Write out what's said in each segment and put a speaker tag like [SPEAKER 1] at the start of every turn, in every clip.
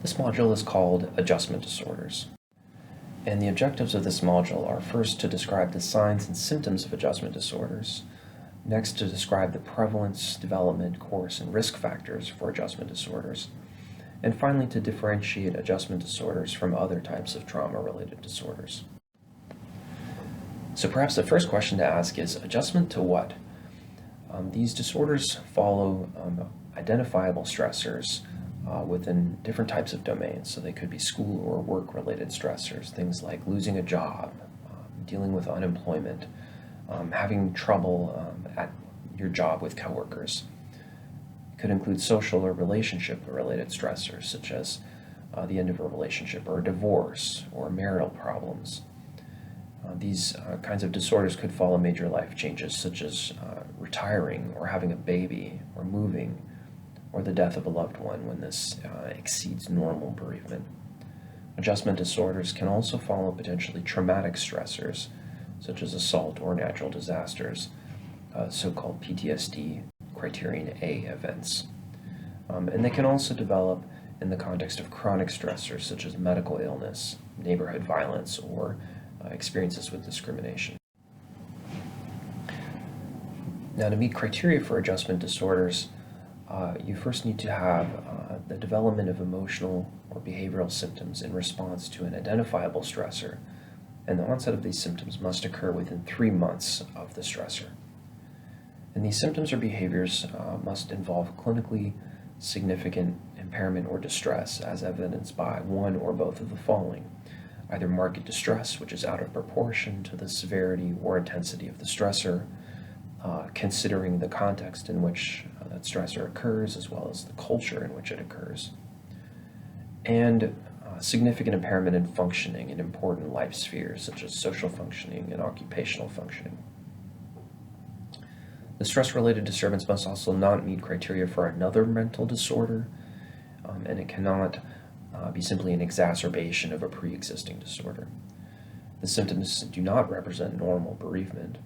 [SPEAKER 1] This module is called Adjustment Disorders. And the objectives of this module are first to describe the signs and symptoms of adjustment disorders, next to describe the prevalence, development, course, and risk factors for adjustment disorders, and finally to differentiate adjustment disorders from other types of trauma-related disorders. So perhaps the first question to ask is, adjustment to what? These disorders follow identifiable stressors within different types of domains. So they could be school or work-related stressors, things like losing a job, dealing with unemployment, having trouble at your job with coworkers. It could include social or relationship-related stressors, such as the end of a relationship or a divorce or marital problems. These kinds of disorders could follow major life changes, such as retiring or having a baby or moving, or the death of a loved one when this exceeds normal bereavement. Adjustment disorders can also follow potentially traumatic stressors, such as assault or natural disasters, so-called PTSD criterion A events. And they can also develop in the context of chronic stressors, such as medical illness, neighborhood violence, or experiences with discrimination. Now, to meet criteria for adjustment disorders, you first need to have the development of emotional or behavioral symptoms in response to an identifiable stressor, and the onset of these symptoms must occur within 3 months of the stressor. And these symptoms or behaviors must involve clinically significant impairment or distress, as evidenced by one or both of the following: either marked distress, which is out of proportion to the severity or intensity of the stressor, considering the context in which that stressor occurs, as well as the culture in which it occurs, and significant impairment in functioning in important life spheres, such as social functioning and occupational functioning. The stress-related disturbance must also not meet criteria for another mental disorder, and it cannot be simply an exacerbation of a pre-existing disorder. The symptoms do not represent normal bereavement.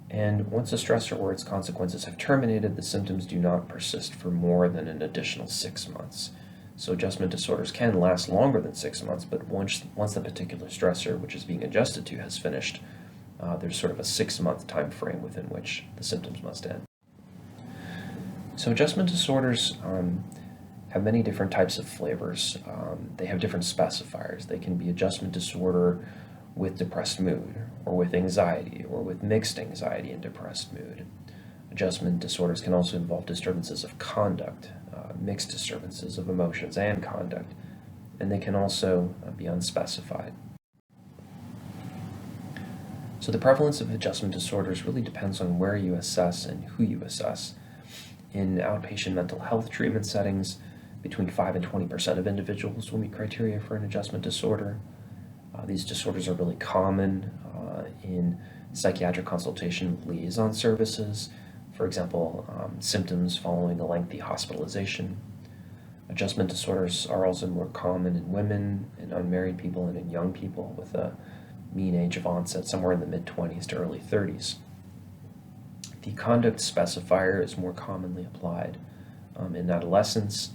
[SPEAKER 1] And once a stressor or its consequences have terminated, the symptoms do not persist for more than an additional 6 months. So adjustment disorders can last longer than 6 months, but once the particular stressor, which is being adjusted to, has finished, there's sort of a 6-month time frame within which the symptoms must end. So adjustment disorders have many different types of flavors. They have different specifiers. They can be adjustment disorder with depressed mood, or with anxiety, or with mixed anxiety and depressed mood. Adjustment disorders can also involve disturbances of conduct, mixed disturbances of emotions and conduct, and they can also be unspecified. So the prevalence of adjustment disorders really depends on where you assess and who you assess. In outpatient mental health treatment settings, between 5 and 20% of individuals will meet criteria for an adjustment disorder. These disorders are really common in psychiatric consultation with liaison services, for example, symptoms following a lengthy hospitalization. Adjustment disorders are also more common in women, in unmarried people, and in young people, with a mean age of onset somewhere in the mid-20s to early 30s. The conduct specifier is more commonly applied in adolescents,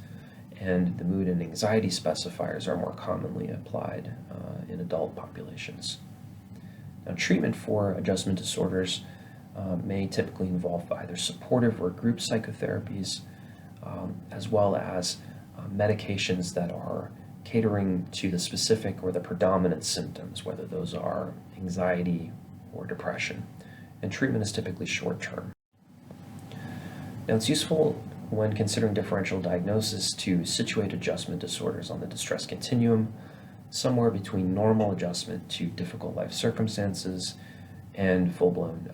[SPEAKER 1] and the mood and anxiety specifiers are more commonly applied in adult populations. Now, treatment for adjustment disorders may typically involve either supportive or group psychotherapies, as well as medications that are catering to the specific or the predominant symptoms, whether those are anxiety or depression. And treatment is typically short-term. Now, it's useful when considering differential diagnosis to situate adjustment disorders on the distress continuum, somewhere between normal adjustment to difficult life circumstances and full-blown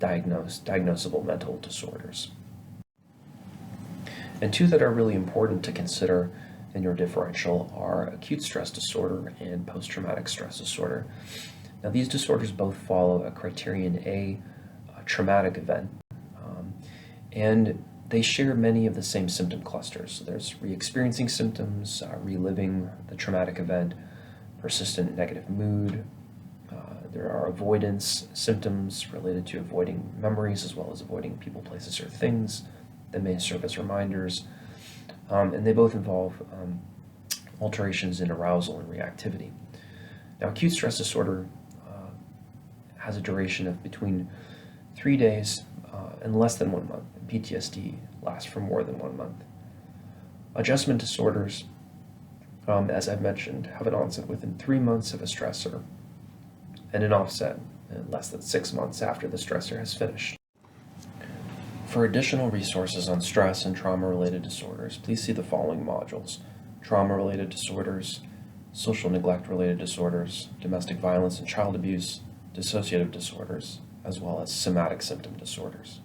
[SPEAKER 1] diagnosable mental disorders. And two that are really important to consider in your differential are acute stress disorder and post-traumatic stress disorder. Now, these disorders both follow a criterion A, a traumatic event, and they share many of the same symptom clusters. So there's re-experiencing symptoms, reliving the traumatic event, persistent negative mood. There are avoidance symptoms related to avoiding memories, as well as avoiding people, places, or things that may serve as reminders. And they both involve alterations in arousal and reactivity. Now, acute stress disorder has a duration of between 3 days and less than 1 month, and PTSD lasts for more than 1 month. Adjustment disorders, as I've mentioned, have an onset within 3 months of a stressor and an offset in less than 6 months after the stressor has finished. For additional resources on stress and trauma-related disorders, please see the following modules: trauma-related disorders, social neglect-related disorders, domestic violence and child abuse, dissociative disorders, as well as somatic symptom disorders.